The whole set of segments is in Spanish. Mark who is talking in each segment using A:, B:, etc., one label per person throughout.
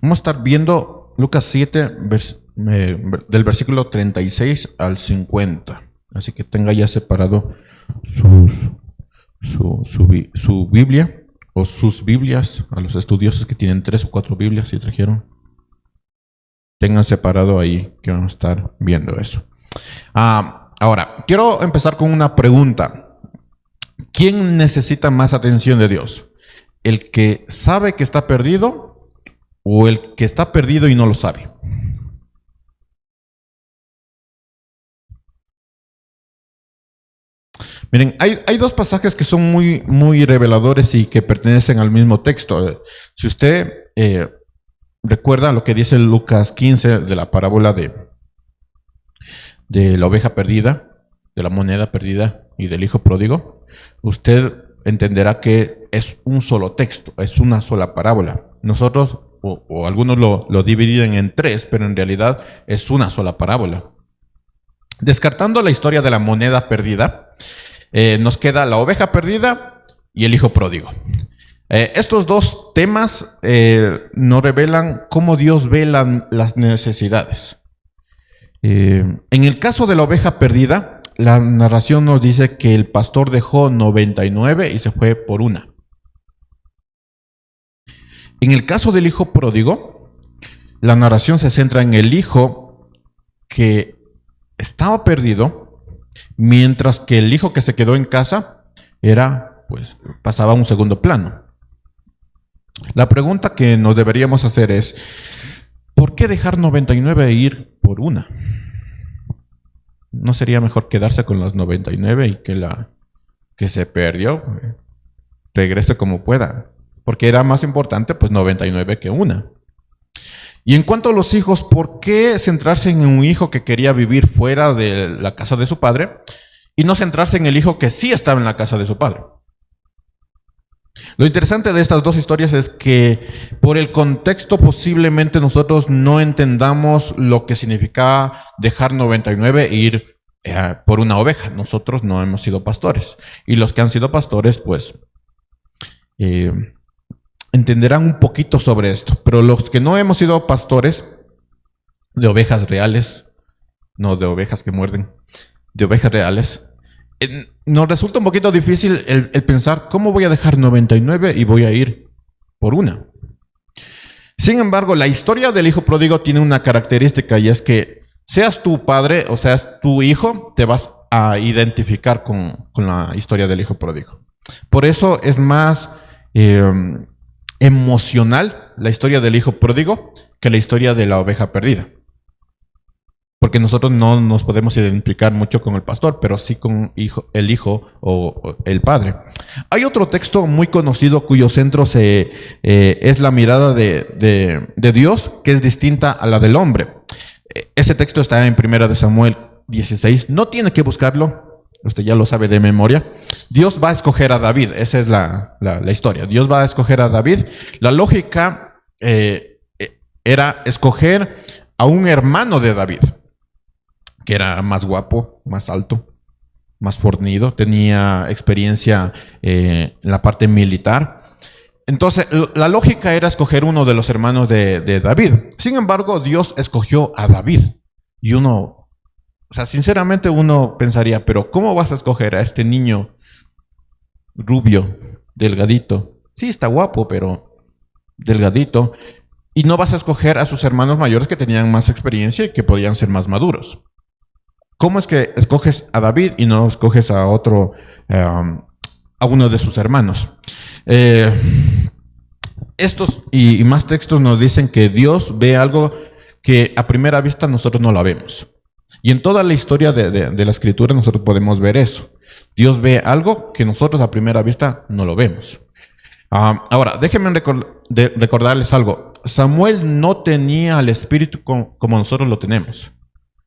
A: Vamos a estar viendo Lucas 7, del versículo 36 al 50. Así que tenga ya separado su Biblia o sus Biblias. A los estudiosos que tienen 3 o 4 Biblias, si trajeron, tengan separado ahí que vamos a estar viendo eso. Ahora, quiero empezar con una pregunta. ¿Quién necesita más atención de Dios? ¿El que sabe que está perdido o el que está perdido y no lo sabe? Miren, hay dos pasajes que son muy reveladores y que pertenecen al mismo texto. Si usted recuerda lo que dice Lucas 15 de la parábola de la oveja perdida, de la moneda perdida y del hijo pródigo, usted entenderá que es un solo texto, es una sola parábola. Nosotros, o algunos lo dividen en 3, pero en realidad es una sola parábola. Descartando la historia de la moneda perdida, nos queda la oveja perdida y el hijo pródigo. Estos dos temas nos revelan cómo Dios ve las necesidades. En el caso de la oveja perdida, la narración nos dice que el pastor dejó 99 y se fue por una. En el caso del hijo pródigo, la narración se centra en el hijo que estaba perdido, mientras que el hijo que se quedó en casa pasaba a un segundo plano. La pregunta que nos deberíamos hacer es, ¿por qué dejar 99 e ir por una? ¿No sería mejor quedarse con las 99 y que la que se perdió regrese como pueda? Porque era más importante 99 que una. Y en cuanto a los hijos, ¿por qué centrarse en un hijo que quería vivir fuera de la casa de su padre y no centrarse en el hijo que sí estaba en la casa de su padre? Lo interesante de estas dos historias es que por el contexto posiblemente nosotros no entendamos lo que significaba dejar 99 e ir por una oveja. Nosotros no hemos sido pastores. Y los que han sido pastores, entenderán un poquito sobre esto. Pero los que no hemos sido pastores de ovejas reales, no de ovejas que muerden, de ovejas reales, nos resulta un poquito difícil el pensar cómo voy a dejar 99 y voy a ir por una. Sin embargo, la historia del hijo pródigo tiene una característica y es que seas tu padre o seas tu hijo, te vas a identificar con la historia del hijo pródigo. Por eso es más emocional la historia del hijo pródigo que la historia de la oveja perdida. Porque nosotros no nos podemos identificar mucho con el pastor, pero sí con el hijo o el padre. Hay otro texto muy conocido cuyo centro es la mirada de Dios, que es distinta a la del hombre. Ese texto está en 1 Samuel 16. No tiene que buscarlo, usted ya lo sabe de memoria. Dios va a escoger a David, esa es la historia. Dios va a escoger a David. La lógica era escoger a un hermano de David, que era más guapo, más alto, más fornido, tenía experiencia en la parte militar. Entonces, la lógica era escoger uno de los hermanos de David. Sin embargo, Dios escogió a David. Y sinceramente uno pensaría, pero ¿cómo vas a escoger a este niño rubio, delgadito? Sí, está guapo, pero delgadito. Y no vas a escoger a sus hermanos mayores que tenían más experiencia y que podían ser más maduros. ¿Cómo es que escoges a David y no escoges a otro, a uno de sus hermanos? Estos y más textos nos dicen que Dios ve algo que a primera vista nosotros no la vemos. Y en toda la historia de la escritura nosotros podemos ver eso. Dios ve algo que nosotros a primera vista no lo vemos. Ahora, déjenme recordarles algo. Samuel no tenía el espíritu como nosotros lo tenemos.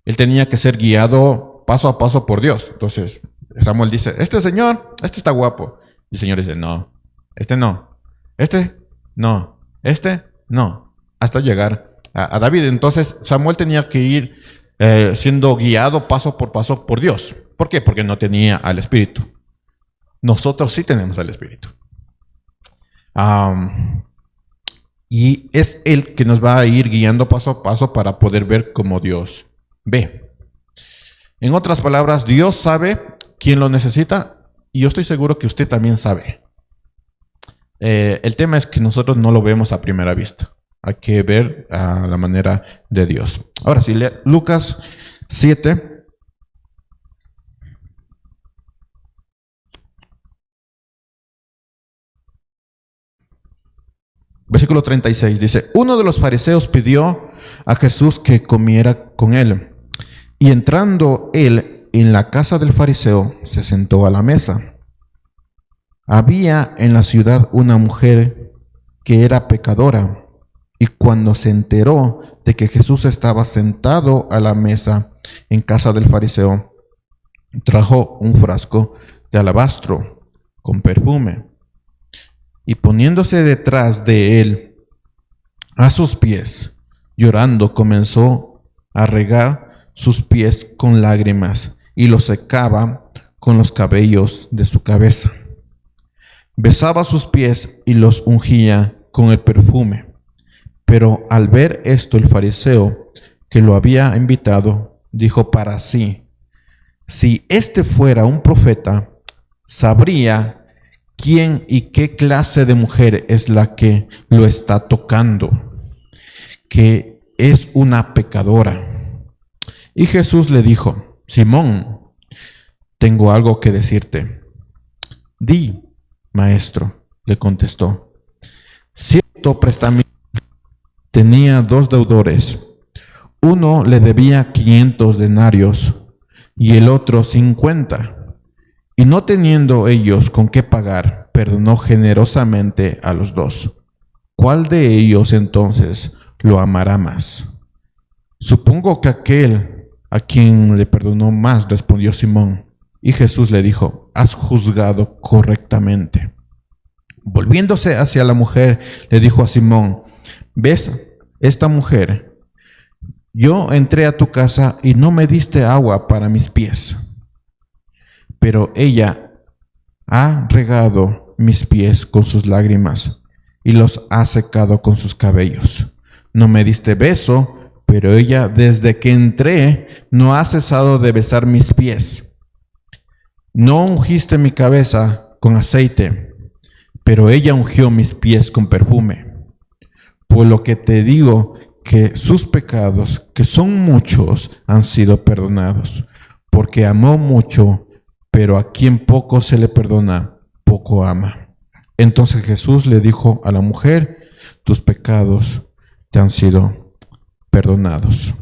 A: Él tenía que ser guiado paso a paso por Dios. Entonces, Samuel dice, este señor, este está guapo. Y el Señor dice, no, este no, este no, este no. Hasta llegar a David. Entonces, Samuel tenía que ir siendo guiado paso por paso por Dios. ¿Por qué? Porque no tenía al Espíritu. Nosotros sí tenemos al Espíritu. Y es Él que nos va a ir guiando paso a paso para poder ver cómo Dios ve. En otras palabras, Dios sabe quién lo necesita y yo estoy seguro que usted también sabe. El tema es que nosotros no lo vemos a primera vista. Hay que ver a la manera de Dios. Ahora sí, Lucas 7. Versículo 36 dice: uno de los fariseos pidió a Jesús que comiera con él. Y entrando él en la casa del fariseo, se sentó a la mesa. Había en la ciudad una mujer que era pecadora, y cuando se enteró de que Jesús estaba sentado a la mesa en casa del fariseo, trajo un frasco de alabastro con perfume, y poniéndose detrás de él, a sus pies, llorando, comenzó a regar sus pies con lágrimas y los secaba con los cabellos de su cabeza. Besaba sus pies y los ungía con el perfume. Pero al ver esto, el fariseo que lo había invitado dijo para sí: si este fuera un profeta, sabría quién y qué clase de mujer es la que lo está tocando, que es una pecadora. Y Jesús le dijo: Simón, tengo algo que decirte. Di, maestro, le contestó. Cierto prestamista tenía 2 deudores. Uno le debía 500 denarios y el otro 50. Y no teniendo ellos con qué pagar, perdonó generosamente a los 2. ¿Cuál de ellos entonces lo amará más? Supongo que aquel a quien le perdonó más, respondió Simón. Y Jesús le dijo: has juzgado correctamente. Volviéndose hacia la mujer, le dijo a Simón: ¿ves esta mujer? Yo entré a tu casa y no me diste agua para mis pies, pero ella ha regado mis pies con sus lágrimas y los ha secado con sus cabellos. No me diste beso, pero ella desde que entré no ha cesado de besar mis pies. No ungiste mi cabeza con aceite, pero ella ungió mis pies con perfume. Por lo que te digo que sus pecados, que son muchos, han sido perdonados, porque amó mucho, pero a quien poco se le perdona, poco ama. Entonces Jesús le dijo a la mujer: tus pecados te han sido perdonados.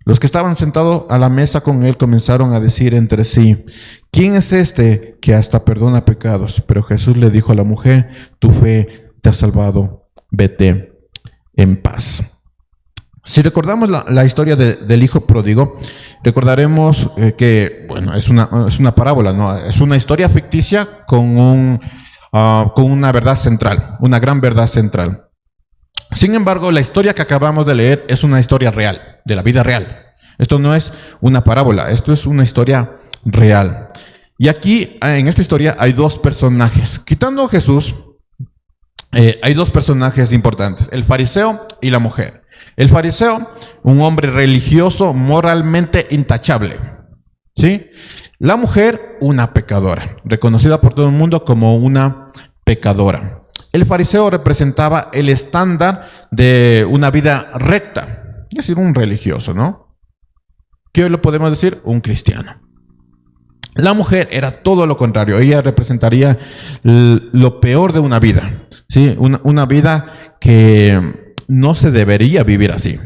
A: Los que estaban sentados a la mesa con él comenzaron a decir entre sí: ¿quién es este que hasta perdona pecados? Pero Jesús le dijo a la mujer: tu fe te ha salvado, vete en paz. Si recordamos la historia del hijo pródigo, recordaremos que, bueno, es una parábola, ¿no? Es una historia ficticia con una verdad central, una gran verdad central. Sin embargo, la historia que acabamos de leer es una historia real, de la vida real. Esto no es una parábola, esto es una historia real. Y aquí, en esta historia, hay 2 personajes. Quitando a Jesús, hay 2 personajes importantes: el fariseo y la mujer. El fariseo, un hombre religioso, moralmente intachable, ¿sí? La mujer, una pecadora, reconocida por todo el mundo como una pecadora. El fariseo representaba el estándar de una vida recta, es decir, un religioso, ¿no? ¿Qué hoy lo podemos decir? Un cristiano. La mujer era todo lo contrario, ella representaría lo peor de una vida, ¿sí? Una vida que no se debería vivir así.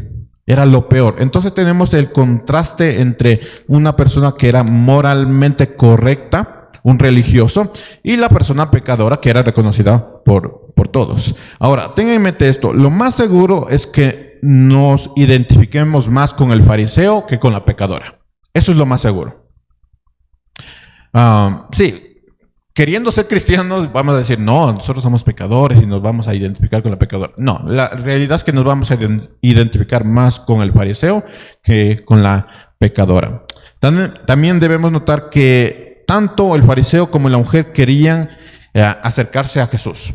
A: Era lo peor. Entonces tenemos el contraste entre una persona que era moralmente correcta, un religioso, y la persona pecadora que era reconocida por todos. Ahora, tengan en mente esto: lo más seguro es que nos identifiquemos más con el fariseo que con la pecadora. Eso es lo más seguro. Sí. Queriendo ser cristianos, vamos a decir: no, nosotros somos pecadores y nos vamos a identificar con la pecadora. No, la realidad es que nos vamos a identificar más con el fariseo que con la pecadora. También debemos notar que tanto el fariseo como la mujer querían acercarse a Jesús.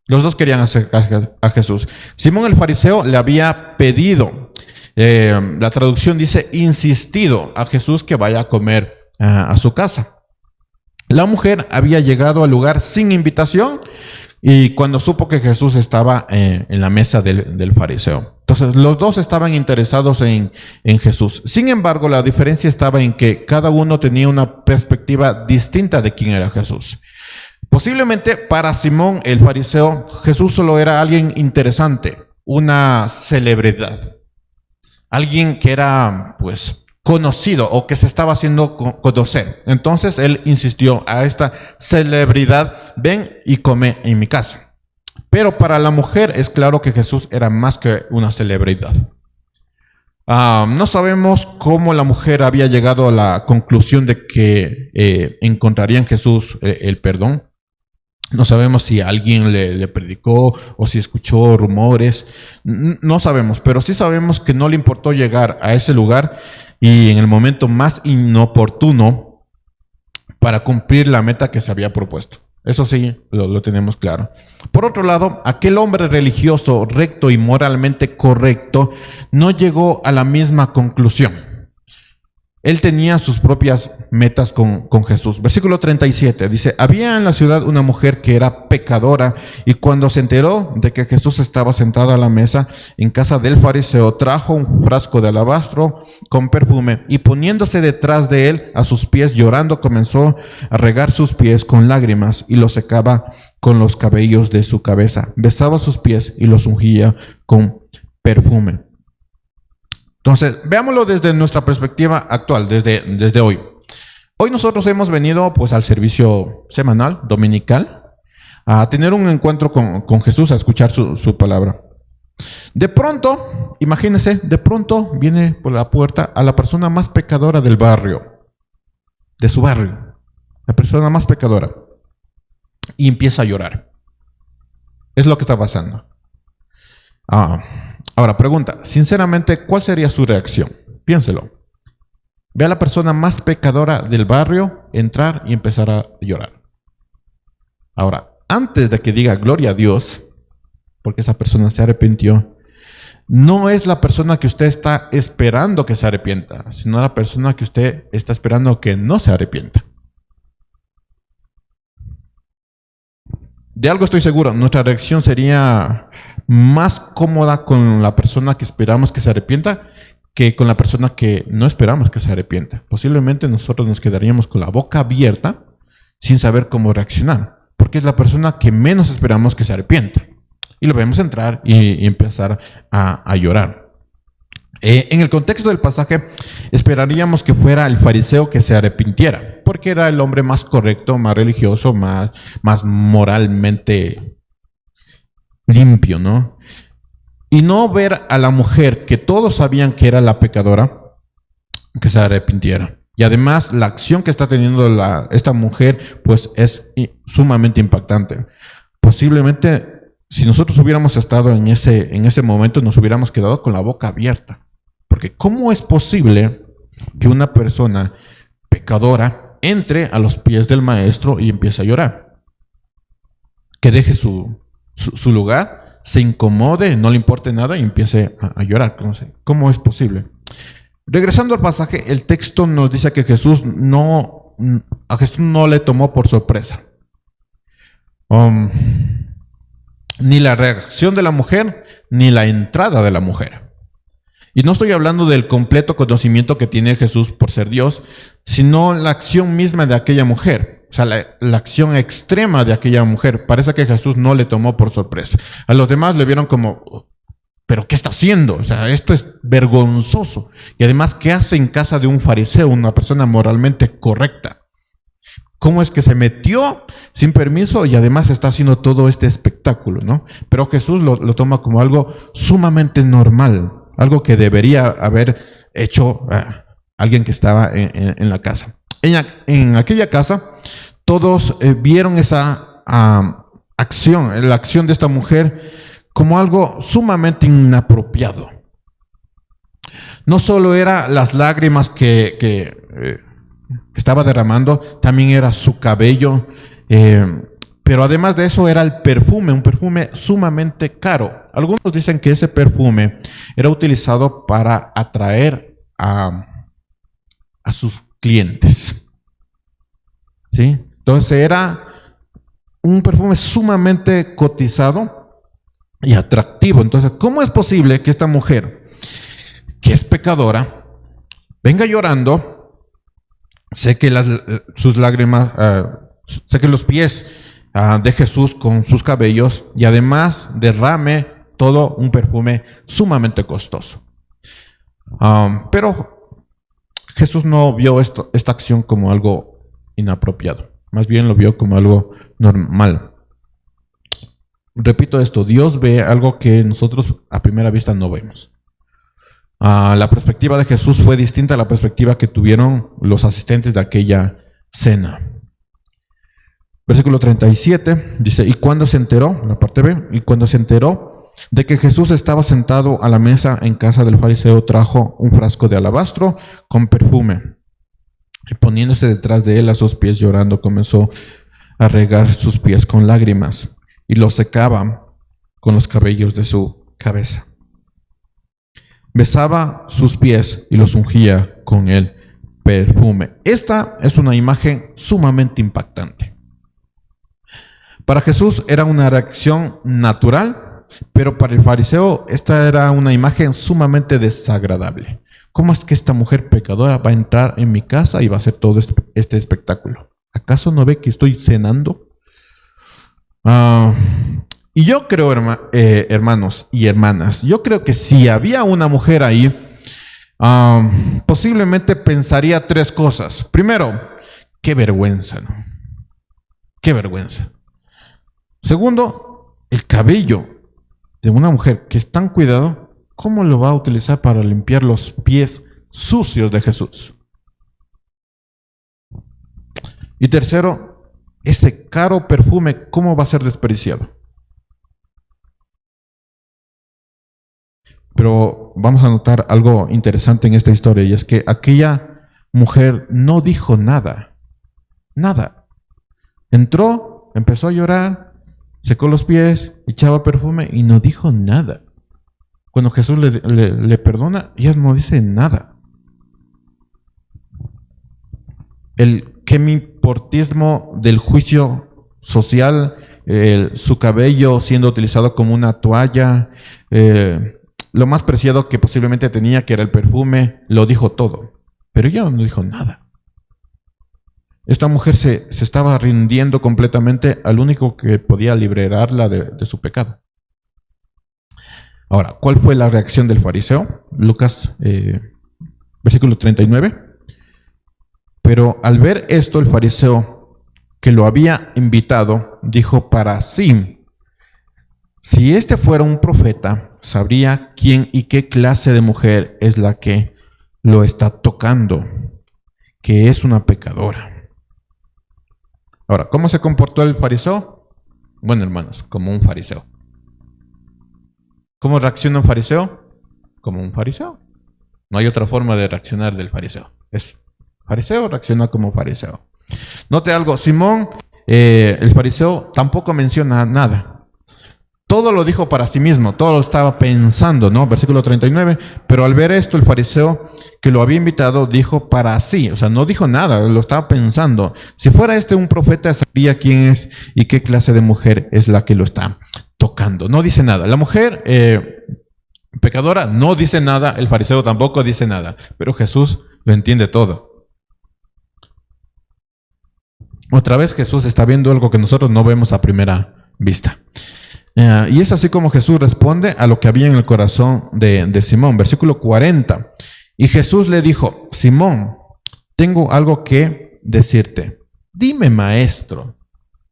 A: Los dos querían acercarse a Jesús. Simón el fariseo le había pedido, la traducción dice, insistido a Jesús que vaya a comer a su casa. La mujer había llegado al lugar sin invitación y cuando supo que Jesús estaba en la mesa del fariseo. Entonces, los dos estaban interesados en Jesús. Sin embargo, la diferencia estaba en que cada uno tenía una perspectiva distinta de quién era Jesús. Posiblemente para Simón el fariseo, Jesús solo era alguien interesante, una celebridad. Alguien que era, pues, conocido o que se estaba haciendo conocer. Entonces él insistió a esta celebridad: ven y come en mi casa. Pero para la mujer es claro que Jesús era más que una celebridad. No sabemos cómo la mujer había llegado a la conclusión de que encontraría en Jesús el perdón. No sabemos si alguien le predicó o si escuchó rumores. No sabemos, pero sí sabemos que no le importó llegar a ese lugar y en el momento más inoportuno para cumplir la meta que se había propuesto. Eso sí, lo tenemos claro. Por otro lado, aquel hombre religioso, recto y moralmente correcto, no llegó a la misma conclusión. Él tenía sus propias metas con Jesús. Versículo 37 dice: había en la ciudad una mujer que era pecadora, y cuando se enteró de que Jesús estaba sentado a la mesa en casa del fariseo, trajo un frasco de alabastro con perfume, y poniéndose detrás de él a sus pies, llorando, comenzó a regar sus pies con lágrimas y los secaba con los cabellos de su cabeza. Besaba sus pies y los ungía con perfume. Entonces, veámoslo desde nuestra perspectiva actual, desde hoy. Hoy nosotros hemos venido pues al servicio semanal, dominical, a tener un encuentro con Jesús, a escuchar su palabra. De pronto, imagínense, de pronto viene por la puerta a la persona más pecadora del barrio, de su barrio, la persona más pecadora, y empieza a llorar. Es lo que está pasando. Ahora, pregunta, sinceramente, ¿cuál sería su reacción? Piénselo. Ve a la persona más pecadora del barrio entrar y empezar a llorar. Ahora, antes de que diga gloria a Dios, porque esa persona se arrepintió, no es la persona que usted está esperando que se arrepienta, sino la persona que usted está esperando que no se arrepienta. De algo estoy seguro, nuestra reacción sería más cómoda con la persona que esperamos que se arrepienta que con la persona que no esperamos que se arrepienta. Posiblemente nosotros nos quedaríamos con la boca abierta sin saber cómo reaccionar, porque es la persona que menos esperamos que se arrepienta. Y lo vemos entrar y empezar a llorar. En el contexto del pasaje, esperaríamos que fuera el fariseo que se arrepintiera, porque era el hombre más correcto, más religioso, más moralmente limpio, ¿no? Y no ver a la mujer que todos sabían que era la pecadora, que se arrepintiera. Y además la acción que está teniendo esta mujer pues es sumamente impactante. Posiblemente si nosotros hubiéramos estado en ese momento nos hubiéramos quedado con la boca abierta. Porque ¿cómo es posible que una persona pecadora entre a los pies del maestro y empiece a llorar? Que deje su lugar, se incomode, no le importe nada y empiece a llorar. ¿Cómo es posible? Regresando al pasaje, el texto nos dice que a Jesús no le tomó por sorpresa. Ni la reacción de la mujer, ni la entrada de la mujer. Y no estoy hablando del completo conocimiento que tiene Jesús por ser Dios, sino la acción misma de aquella mujer. O sea, la acción extrema de aquella mujer. Parece que Jesús no le tomó por sorpresa. A los demás le vieron como, ¿pero qué está haciendo? O sea, esto es vergonzoso. Y además, ¿qué hace en casa de un fariseo, una persona moralmente correcta? ¿Cómo es que se metió sin permiso y además está haciendo todo este espectáculo, ¿no? Pero Jesús lo toma como algo sumamente normal, algo que debería haber hecho alguien que estaba en la casa. En aquella casa, todos vieron esa acción, la acción de esta mujer, como algo sumamente inapropiado. No solo era las lágrimas que estaba derramando, también era su cabello. Pero además de eso era el perfume, un perfume sumamente caro. Algunos dicen que ese perfume era utilizado para atraer a sus clientes. ¿Sí? Entonces era un perfume sumamente cotizado y atractivo. Entonces, ¿cómo es posible que esta mujer, que es pecadora, venga llorando, seque sus lágrimas, seque los pies de Jesús con sus cabellos y además derrame todo un perfume sumamente costoso? Pero Jesús no vio esta acción como algo inapropiado, más bien lo vio como algo normal. Repito esto, Dios ve algo que nosotros a primera vista no vemos. La perspectiva de Jesús fue distinta a la perspectiva que tuvieron los asistentes de aquella cena. Versículo 37 dice, y cuando se enteró, la parte B, y cuando se enteró de que Jesús estaba sentado a la mesa en casa del fariseo, trajo un frasco de alabastro con perfume. Y poniéndose detrás de él a sus pies llorando, comenzó a regar sus pies con lágrimas y los secaba con los cabellos de su cabeza. Besaba sus pies y los ungía con el perfume. Esta es una imagen sumamente impactante. Para Jesús era una reacción natural, pero para el fariseo esta era una imagen sumamente desagradable. ¿Cómo es que esta mujer pecadora va a entrar en mi casa y va a hacer todo este espectáculo? ¿Acaso no ve que estoy cenando? Y yo creo, hermanos y hermanas, yo creo que si había una mujer ahí, posiblemente pensaría tres cosas. Primero, qué vergüenza, ¿no? Qué vergüenza. Segundo, el cabello de una mujer que es tan cuidado, ¿cómo lo va a utilizar para limpiar los pies sucios de Jesús? Y tercero, ese caro perfume, ¿cómo va a ser desperdiciado? Pero vamos a notar algo interesante en esta historia, y es que aquella mujer no dijo nada. Nada. Entró, empezó a llorar, secó los pies, echaba perfume y no dijo nada. Cuando Jesús le perdona, ella no dice nada. El quemiportismo del juicio social, su cabello siendo utilizado como una toalla, lo más preciado que posiblemente tenía, que era el perfume, lo dijo todo. Pero ella no dijo nada. Esta mujer se estaba rindiendo completamente al único que podía liberarla de su pecado. Ahora, ¿cuál fue la reacción del fariseo? Lucas, versículo 39. Pero al ver esto, el fariseo que lo había invitado, dijo para sí, si este fuera un profeta, sabría quién y qué clase de mujer es la que lo está tocando, que es una pecadora. Ahora, ¿cómo se comportó el fariseo? Bueno, hermanos, como un fariseo. ¿Cómo reacciona un fariseo? Como un fariseo. No hay otra forma de reaccionar del fariseo. Es fariseo, reacciona como fariseo. Note algo, Simón, el fariseo, tampoco menciona nada. Todo lo dijo para sí mismo, todo lo estaba pensando, ¿no? Versículo 39, pero al ver esto, el fariseo que lo había invitado dijo para sí, o sea, no dijo nada, lo estaba pensando. Si fuera este un profeta, sabría quién es y qué clase de mujer es la que lo está tocando. No dice nada. La mujer pecadora no dice nada, el fariseo tampoco dice nada, pero Jesús lo entiende todo. Otra vez Jesús está viendo algo que nosotros no vemos a primera vista. Y es así como Jesús responde a lo que había en el corazón de Simón. Versículo 40. Y Jesús le dijo, Simón, tengo algo que decirte. Dime, maestro,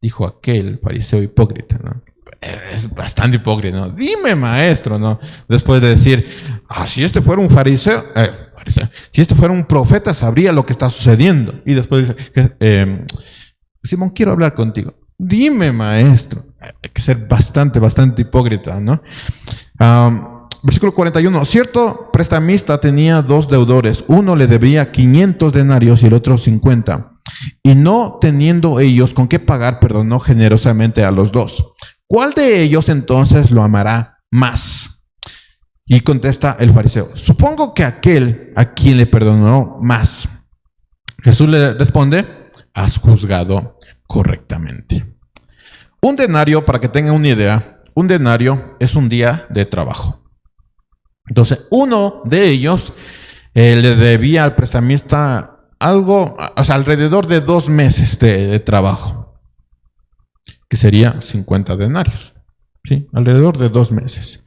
A: dijo aquel fariseo hipócrita, ¿no? Es bastante hipócrita, ¿no? Dime, maestro, ¿no? Después de decir, si este fuera un fariseo, si este fuera un profeta, sabría lo que está sucediendo. Y después dice, Simón, quiero hablar contigo. Dime, maestro. Hay que ser bastante hipócrita, ¿no? Versículo 41. Cierto prestamista tenía dos deudores. Uno le debía 500 denarios y el otro 50. Y no teniendo ellos con qué pagar, perdonó generosamente a los dos. ¿Cuál de ellos entonces lo amará más? Y contesta el fariseo: supongo que aquel a quien le perdonó más. Jesús le responde: has juzgado correctamente. Un denario, para que tengan una idea, un denario es un día de trabajo. Entonces, uno de ellos le debía al prestamista algo, o sea, alrededor de 2 meses de trabajo, que sería 50 denarios, ¿sí? Alrededor de 2 meses.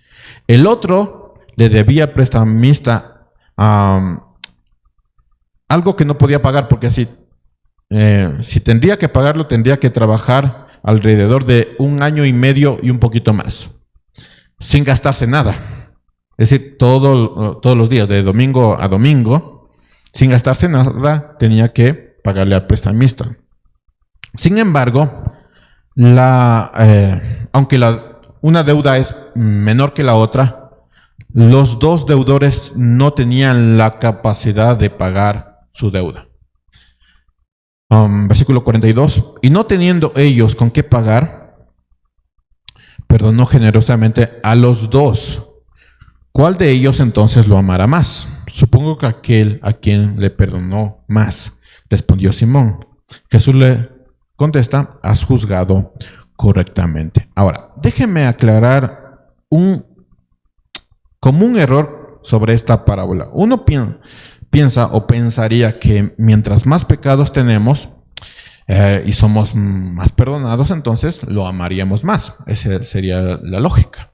A: El otro le debía al prestamista algo que no podía pagar, porque si tendría que pagarlo, tendría que trabajar alrededor de 1 año y medio y un poquito más, sin gastarse nada. Es decir, todos los días, de domingo a domingo, sin gastarse nada, tenía que pagarle al prestamista. Sin embargo, aunque una deuda es menor que la otra, los dos deudores no tenían la capacidad de pagar su deuda. Versículo 42. Y no teniendo ellos con qué pagar, perdonó generosamente a los dos. ¿Cuál de ellos entonces lo amará más? Supongo que aquel a quien le perdonó más, respondió Simón. Jesús le contesta: has juzgado correctamente. Ahora, déjenme aclarar un común error sobre esta parábola. Uno piensa o pensaría que mientras más pecados tenemos y somos más perdonados, entonces lo amaríamos más. Esa sería la lógica.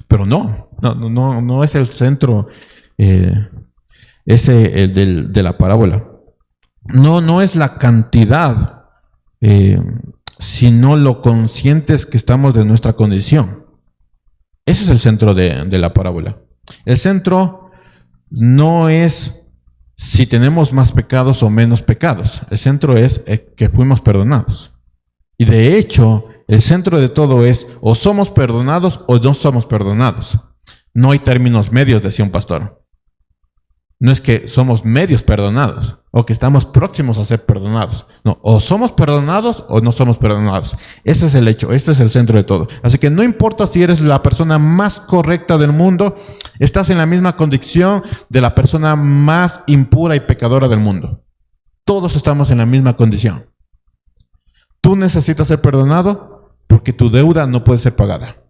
A: Pero no es el centro de la parábola. No es la cantidad, sino lo conscientes que estamos de nuestra condición. Ese es el centro de la parábola. El centro no es si tenemos más pecados o menos pecados. El centro es que fuimos perdonados. Y de hecho, el centro de todo es: o somos perdonados o no somos perdonados. No hay términos medios, decía un pastor. No es que somos medios perdonados o que estamos próximos a ser perdonados. No, o somos perdonados o no somos perdonados. Ese es el hecho, este es el centro de todo. Así que no importa si eres la persona más correcta del mundo, estás en la misma condición de la persona más impura y pecadora del mundo. Todos estamos en la misma condición. Tú necesitas ser perdonado porque tu deuda no puede ser pagada.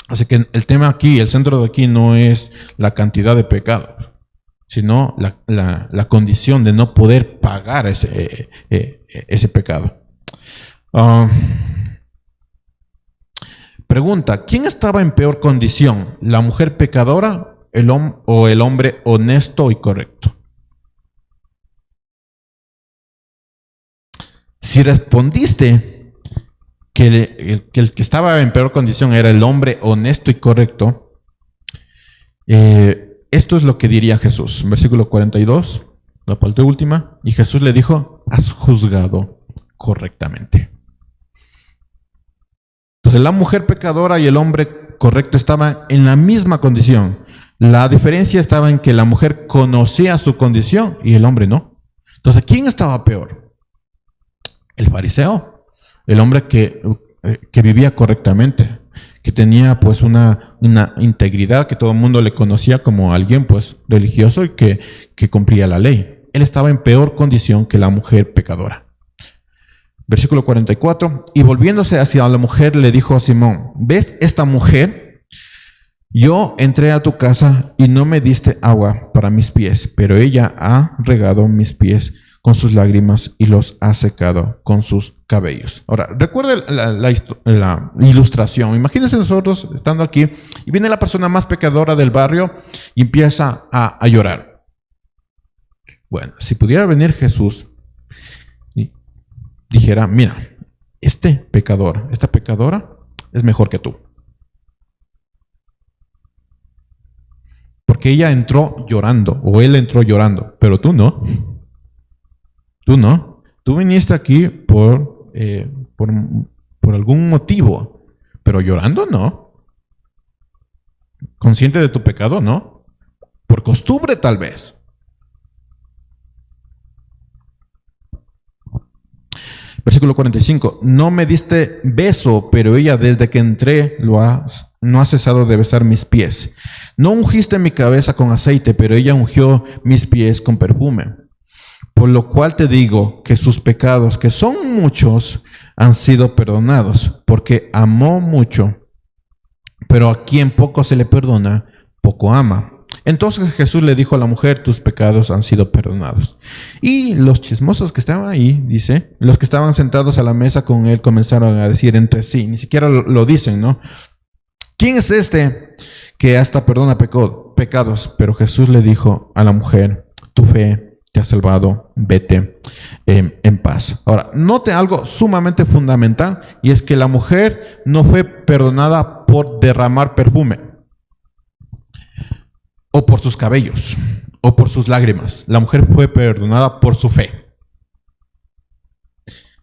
A: Así que el tema aquí, el centro de aquí no es la cantidad de pecados, sino la condición de no poder pagar ese pecado. Pregunta: ¿quién estaba en peor condición? ¿La mujer pecadora o el hombre honesto y correcto? Si respondiste que el que estaba en peor condición era el hombre honesto y correcto, esto es lo que diría Jesús. Versículo 42, la parte última. Y Jesús le dijo: has juzgado correctamente. Entonces la mujer pecadora y el hombre correcto estaban en la misma condición. La diferencia estaba en que la mujer conocía su condición y el hombre no. Entonces, ¿quién estaba peor? El fariseo, el hombre que vivía correctamente, que tenía pues una integridad, que todo el mundo le conocía como alguien pues religioso y que cumplía la ley. Él estaba en peor condición que la mujer pecadora. Versículo 44, y volviéndose hacia la mujer le dijo a Simón: ¿ves esta mujer? Yo entré a tu casa y no me diste agua para mis pies, pero ella ha regado mis pies con sus lágrimas y los ha secado con sus cabellos. Ahora, recuerden la ilustración. Imagínense nosotros estando aquí y viene la persona más pecadora del barrio y empieza a llorar. Bueno, si pudiera venir Jesús y dijera: mira, este pecador, esta pecadora es mejor que tú. Porque ella entró llorando, o él entró llorando, pero tú no. Tú no. Tú viniste aquí por algún motivo, pero llorando no. Consciente de tu pecado, no. Por costumbre tal vez. Versículo 45. No me diste beso, pero ella desde que entré no ha cesado de besar mis pies. No ungiste mi cabeza con aceite, pero ella ungió mis pies con perfume. Por lo cual te digo que sus pecados, que son muchos, han sido perdonados, porque amó mucho. Pero a quien poco se le perdona, poco ama. Entonces Jesús le dijo a la mujer, tus pecados han sido perdonados. Y los chismosos que estaban ahí, dice, los que estaban sentados a la mesa con él comenzaron a decir entre sí, ni siquiera lo dicen, ¿no? ¿Quién es este que hasta perdona pecados? Pero Jesús le dijo a la mujer, tu fe te ha salvado, vete en paz. Ahora, note algo sumamente fundamental, y es que la mujer no fue perdonada por derramar perfume, o por sus cabellos, o por sus lágrimas. La mujer fue perdonada por su fe.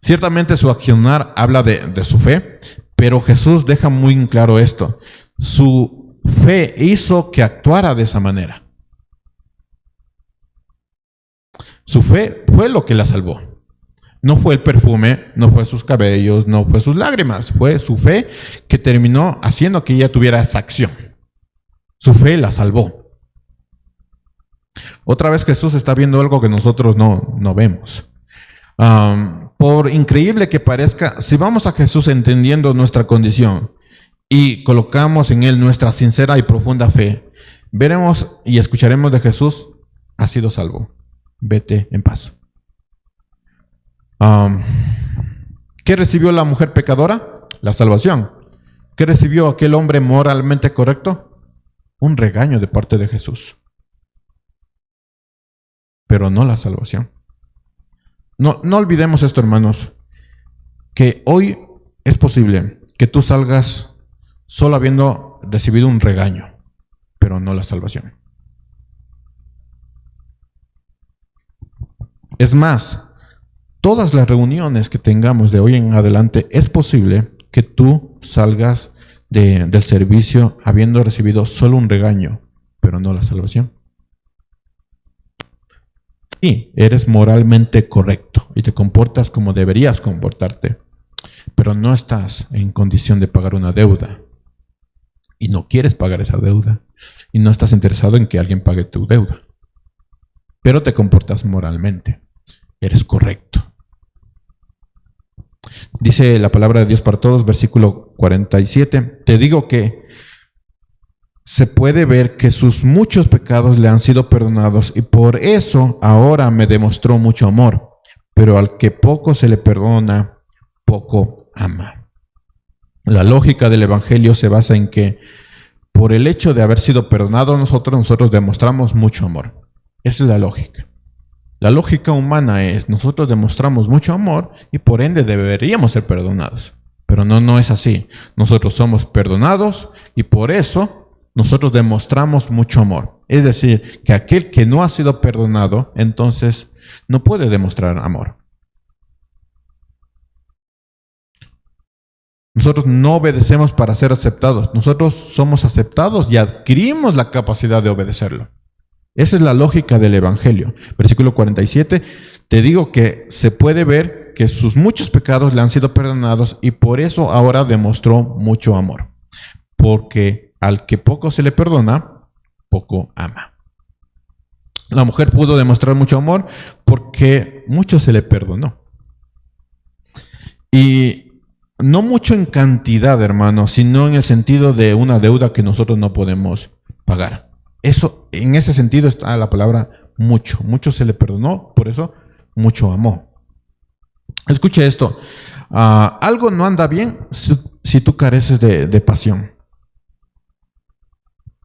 A: Ciertamente su accionar habla de su fe, pero Jesús deja muy claro esto. Su fe hizo que actuara de esa manera. Su fe fue lo que la salvó. No fue el perfume, no fue sus cabellos, no fue sus lágrimas. Fue su fe que terminó haciendo que ella tuviera esa acción. Su fe la salvó. Otra vez Jesús está viendo algo que nosotros no vemos. Por increíble que parezca, si vamos a Jesús entendiendo nuestra condición y colocamos en Él nuestra sincera y profunda fe, veremos y escucharemos de Jesús, has sido salvo, vete en paz. ¿Qué recibió la mujer pecadora? La salvación. ¿Qué recibió aquel hombre moralmente correcto? Un regaño de parte de Jesús. Pero no la salvación. No olvidemos esto, hermanos, que hoy es posible que tú salgas solo habiendo recibido un regaño, pero no la salvación. Es más, todas las reuniones que tengamos de hoy en adelante, es posible que tú salgas del servicio habiendo recibido solo un regaño, pero no la salvación. Sí, eres moralmente correcto y te comportas como deberías comportarte, pero no estás en condición de pagar una deuda y no quieres pagar esa deuda y no estás interesado en que alguien pague tu deuda, pero te comportas moralmente, eres correcto. Dice la palabra de Dios para todos, versículo 47, te digo que se puede ver que sus muchos pecados le han sido perdonados y por eso ahora me demostró mucho amor. Pero al que poco se le perdona, poco ama. La lógica del Evangelio se basa en que por el hecho de haber sido perdonados nosotros demostramos mucho amor. Esa es la lógica. La lógica humana es, nosotros demostramos mucho amor y por ende deberíamos ser perdonados. Pero no es así. Nosotros somos perdonados y por eso nosotros demostramos mucho amor. Es decir, que aquel que no ha sido perdonado, entonces no puede demostrar amor. Nosotros no obedecemos para ser aceptados. Nosotros somos aceptados y adquirimos la capacidad de obedecerlo. Esa es la lógica del Evangelio. Versículo 47, te digo que se puede ver que sus muchos pecados le han sido perdonados y por eso ahora demostró mucho amor. Porque al que poco se le perdona, poco ama. La mujer pudo demostrar mucho amor porque mucho se le perdonó. Y no mucho en cantidad, hermano, sino en el sentido de una deuda que nosotros no podemos pagar. Eso, en ese sentido está la palabra mucho. Mucho se le perdonó, por eso mucho amó. Escuche esto. Algo no anda bien si tú careces de pasión.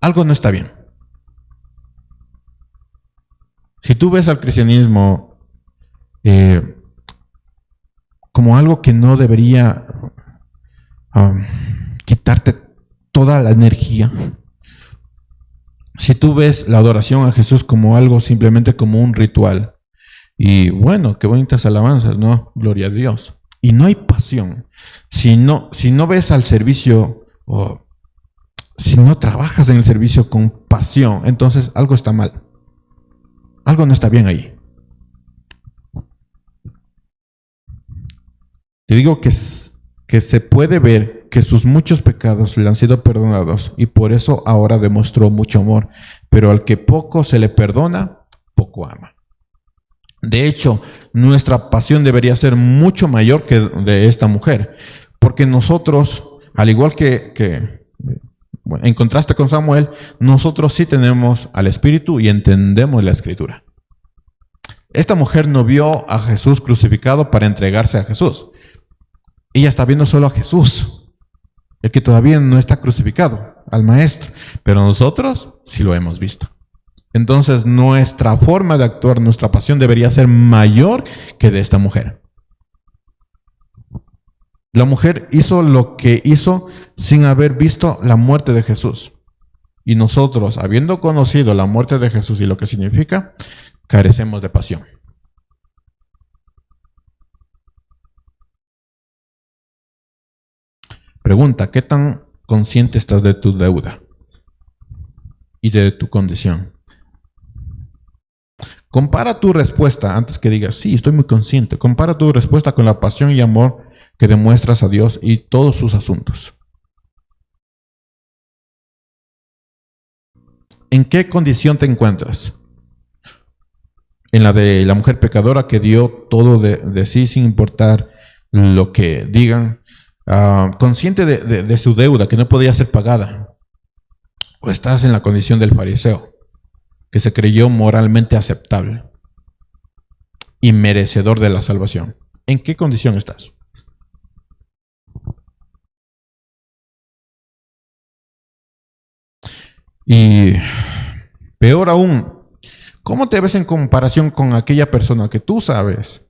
A: Algo no está bien. Si tú ves al cristianismo como algo que no debería quitarte toda la energía, si tú ves la adoración a Jesús como algo simplemente como un ritual, y bueno, qué bonitas alabanzas, ¿no? Gloria a Dios. Y no hay pasión. Si no ves al servicio si no trabajas en el servicio con pasión, entonces algo está mal. Algo no está bien ahí. Te digo que se puede ver que sus muchos pecados le han sido perdonados y por eso ahora demostró mucho amor. Pero al que poco se le perdona, poco ama. De hecho, nuestra pasión debería ser mucho mayor que de esta mujer, porque nosotros, al igual bueno, en contraste con Samuel, nosotros sí tenemos al Espíritu y entendemos la Escritura. Esta mujer no vio a Jesús crucificado para entregarse a Jesús. Ella está viendo solo a Jesús, el que todavía no está crucificado, al Maestro. Pero nosotros sí lo hemos visto. Entonces nuestra forma de actuar, nuestra pasión debería ser mayor que de esta mujer. La mujer hizo lo que hizo sin haber visto la muerte de Jesús. Y nosotros, habiendo conocido la muerte de Jesús y lo que significa, carecemos de pasión. Pregunta, ¿qué tan consciente estás de tu deuda y de tu condición? Compara tu respuesta, antes que digas, sí, estoy muy consciente. Compara tu respuesta con la pasión y amor que demuestras a Dios y todos sus asuntos. ¿En qué condición te encuentras? En la de la mujer pecadora que dio todo de sí sin importar lo que digan, consciente de su deuda que no podía ser pagada. O estás en la condición del fariseo, que se creyó moralmente aceptable y merecedor de la salvación. ¿En qué condición estás? Y peor aún, ¿cómo te ves en comparación con aquella persona que tú sabes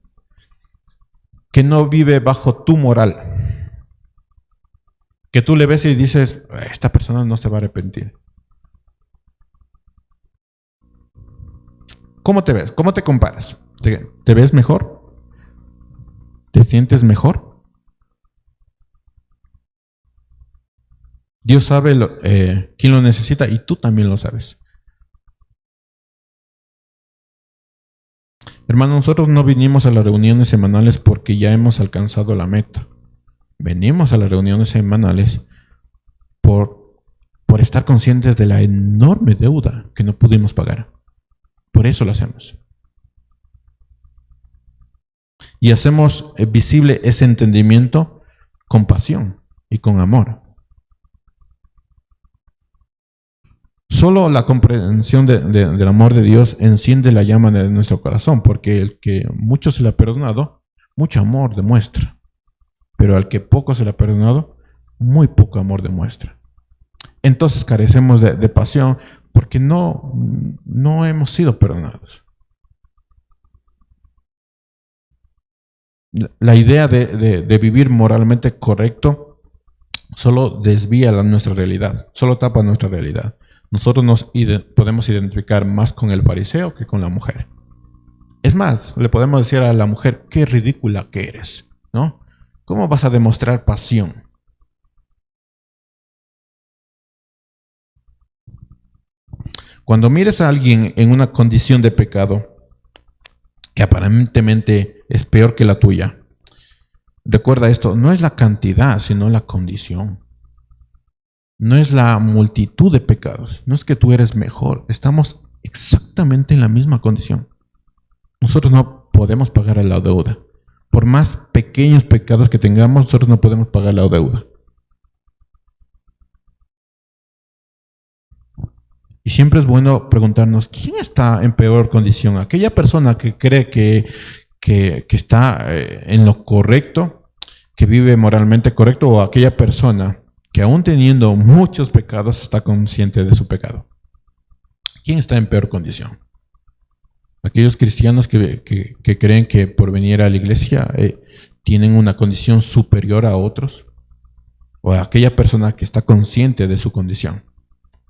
A: que no vive bajo tu moral? Que tú le ves y dices, esta persona no se va a arrepentir. ¿Cómo te ves? ¿Cómo te comparas? ¿Te ves mejor? ¿Te sientes mejor? Dios sabe quién lo necesita y tú también lo sabes. Hermano, nosotros no vinimos a las reuniones semanales porque ya hemos alcanzado la meta. Venimos a las reuniones semanales por estar conscientes de la enorme deuda que no pudimos pagar. Por eso lo hacemos. Y hacemos visible ese entendimiento con pasión y con amor. Solo la comprensión del amor de Dios enciende la llama de nuestro corazón, porque el que mucho se le ha perdonado, mucho amor demuestra. Pero al que poco se le ha perdonado, muy poco amor demuestra. Entonces carecemos de pasión porque no hemos sido perdonados. La idea de vivir moralmente correcto solo desvía nuestra realidad, solo tapa nuestra realidad. Nosotros podemos identificar más con el fariseo que con la mujer. Es más, le podemos decir a la mujer, qué ridícula que eres, ¿no? ¿Cómo vas a demostrar pasión? Cuando mires a alguien en una condición de pecado que aparentemente es peor que la tuya, recuerda esto, no es la cantidad, sino la condición. No es la multitud de pecados, no es que tú eres mejor, estamos exactamente en la misma condición. Nosotros no podemos pagar la deuda. Por más pequeños pecados que tengamos, nosotros no podemos pagar la deuda. Y siempre es bueno preguntarnos, ¿quién está en peor condición? ¿Aquella persona que cree que está en lo correcto, que vive moralmente correcto, o aquella persona que aún teniendo muchos pecados está consciente de su pecado? ¿Quién está en peor condición? Aquellos cristianos que creen que por venir a la iglesia tienen una condición superior a otros, o aquella persona que está consciente de su condición.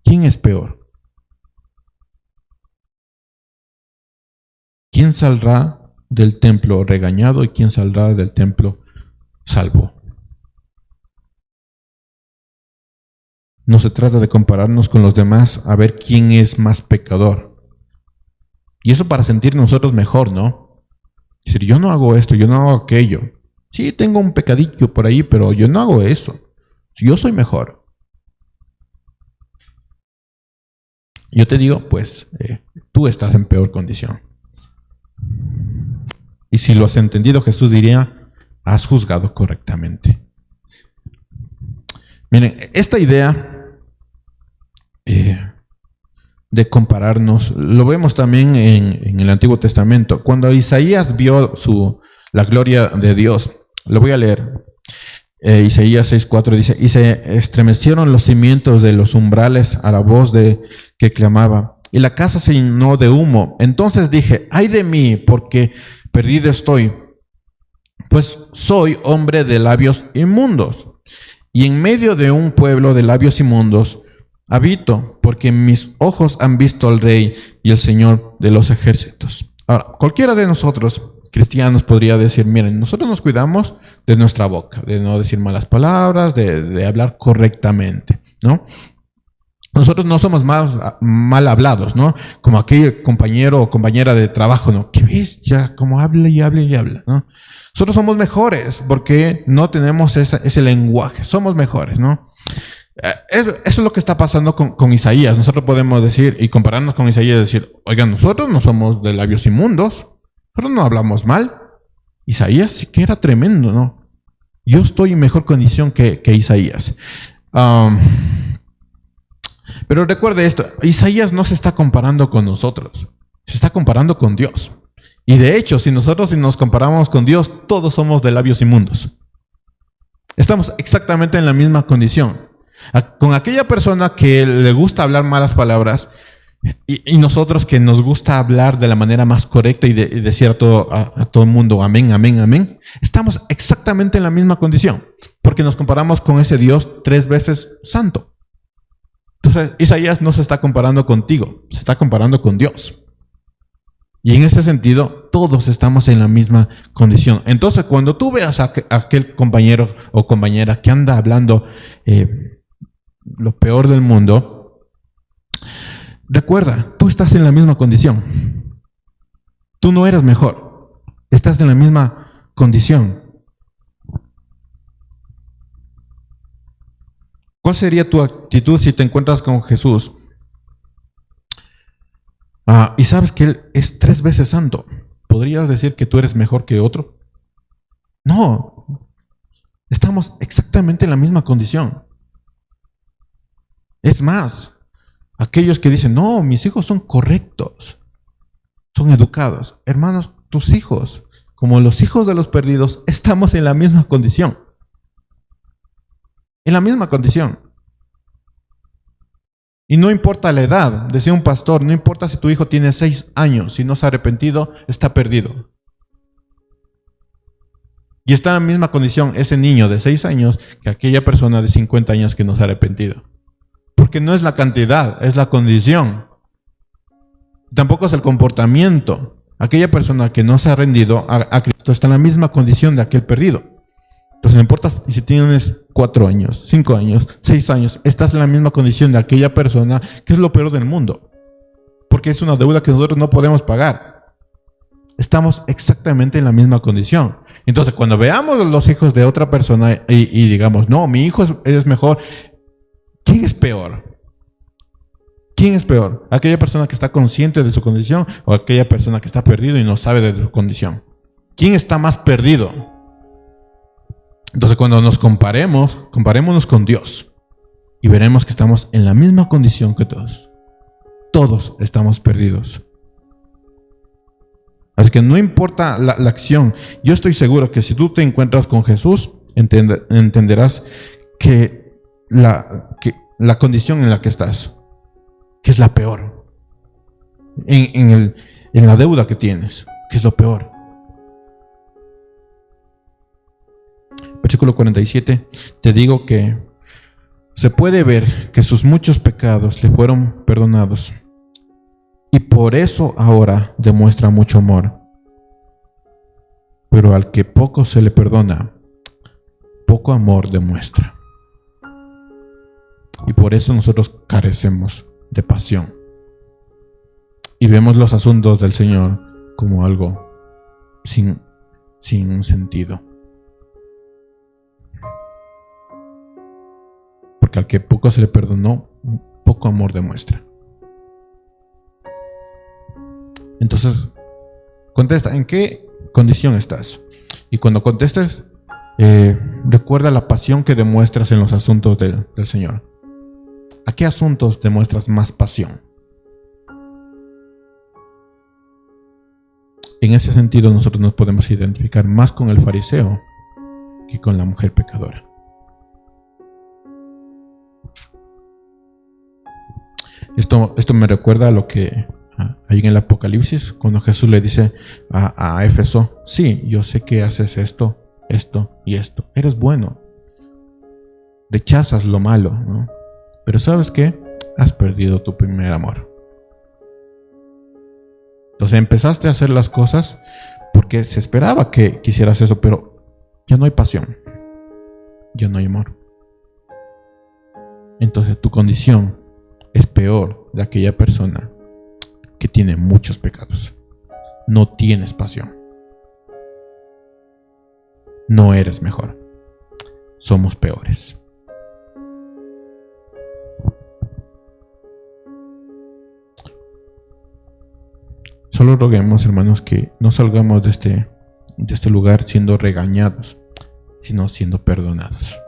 A: ¿Quién es peor? ¿Quién saldrá del templo regañado y quién saldrá del templo salvo? No se trata de compararnos con los demás a ver quién es más pecador. Y eso para sentir nosotros mejor, ¿no? Es decir, yo no hago esto, yo no hago aquello. Sí, tengo un pecadillo por ahí, pero yo no hago eso. Yo soy mejor. Yo te digo, pues, tú estás en peor condición. Y si lo has entendido, Jesús diría, has juzgado correctamente. Miren, esta idea de compararnos, lo vemos también en el Antiguo Testamento. Cuando Isaías vio la gloria de Dios, lo voy a leer. Isaías 6:4 dice, y se estremecieron los cimientos de los umbrales a la voz que clamaba, y la casa se llenó de humo. Entonces dije, ay de mí, porque perdido estoy, pues soy hombre de labios inmundos, y en medio de un pueblo de labios inmundos habito, porque mis ojos han visto al Rey y el Señor de los ejércitos. Ahora, cualquiera de nosotros cristianos podría decir, miren, nosotros nos cuidamos de nuestra boca, de no decir malas palabras, de hablar correctamente, ¿no? Nosotros no somos mal hablados, ¿no? Como aquel compañero o compañera de trabajo, ¿no? ¿Qué ves? Ya, como habla y habla y habla, ¿no? Nosotros somos mejores porque no tenemos ese lenguaje, somos mejores, ¿no? Eso es lo que está pasando con Isaías. Nosotros podemos decir y compararnos con Isaías y decir, oigan, nosotros no somos de labios inmundos, nosotros no hablamos mal. Isaías sí que era tremendo, ¿no? Yo estoy en mejor condición que Isaías. Pero recuerde esto, Isaías no se está comparando con nosotros, se está comparando con Dios. Y de hecho, si nos comparamos con Dios, todos somos de labios inmundos. Estamos exactamente en la misma condición. Con aquella persona que le gusta hablar malas palabras y nosotros que nos gusta hablar de la manera más correcta y decir a todo el mundo amén, amén, amén, estamos exactamente en la misma condición porque nos comparamos con ese Dios 3 veces santo. Entonces Isaías no se está comparando contigo, se está comparando con Dios. Y en ese sentido, todos estamos en la misma condición. Entonces, cuando tú veas a aquel compañero o compañera que anda hablando lo peor del mundo, recuerda, tú estás en la misma condición. Tú no eres mejor, estás en la misma condición. ¿Cuál sería tu actitud si te encuentras con Jesús? Y sabes que Él es 3 veces santo. ¿Podrías decir que tú eres mejor que otro? No. Estamos exactamente en la misma condición. Es más, aquellos que dicen, no, mis hijos son correctos, son educados. Hermanos, tus hijos, como los hijos de los perdidos, estamos en la misma condición. En la misma condición. Y no importa la edad, decía un pastor, no importa si tu hijo tiene 6 años, si no se ha arrepentido, está perdido. Y está en la misma condición ese niño de 6 años que aquella persona de 50 años que no se ha arrepentido. Porque no es la cantidad, es la condición. Tampoco es el comportamiento. Aquella persona que no se ha rendido a Cristo está en la misma condición de aquel perdido. Entonces no importa si tienes 4 años, 5 años, 6 años, estás en la misma condición de aquella persona que es lo peor del mundo. Porque es una deuda que nosotros no podemos pagar. Estamos exactamente en la misma condición. Entonces cuando veamos los hijos de otra persona y digamos, no, mi hijo es mejor, ¿quién es peor? ¿Quién es peor? ¿Aquella persona que está consciente de su condición o aquella persona que está perdido y no sabe de su condición? ¿Quién está más perdido? Entonces cuando nos comparémonos con Dios y veremos que estamos en la misma condición que todos. Todos estamos perdidos. Así que no importa la acción. Yo estoy seguro que si tú te encuentras con Jesús, entenderás que la condición en la que estás, que es la peor, en la deuda que tienes, que es lo peor. Versículo 47, te digo que se puede ver que sus muchos pecados le fueron perdonados y por eso ahora demuestra mucho amor. Pero al que poco se le perdona, poco amor demuestra. Y por eso nosotros carecemos de pasión y vemos los asuntos del Señor como algo sin un sentido. porque al que poco se le perdonó, poco amor demuestra. Entonces, contesta, ¿en qué condición estás? Y cuando contestes, recuerda la pasión que demuestras en los asuntos del Señor. ¿A qué asuntos demuestras más pasión? En ese sentido, nosotros nos podemos identificar más con el fariseo que con la mujer pecadora. Esto me recuerda a lo que hay en el Apocalipsis, cuando Jesús le dice a Éfeso: sí, yo sé que haces esto, esto y esto. Eres bueno. Rechazas lo malo, ¿no? Pero ¿sabes qué? Has perdido tu primer amor. Entonces empezaste a hacer las cosas porque se esperaba que quisieras eso, pero ya no hay pasión, ya no hay amor. Entonces tu condición es peor de aquella persona que tiene muchos pecados. No tienes pasión. No eres mejor. Somos peores. Solo roguemos, hermanos, que no salgamos de este lugar siendo regañados, sino siendo perdonados.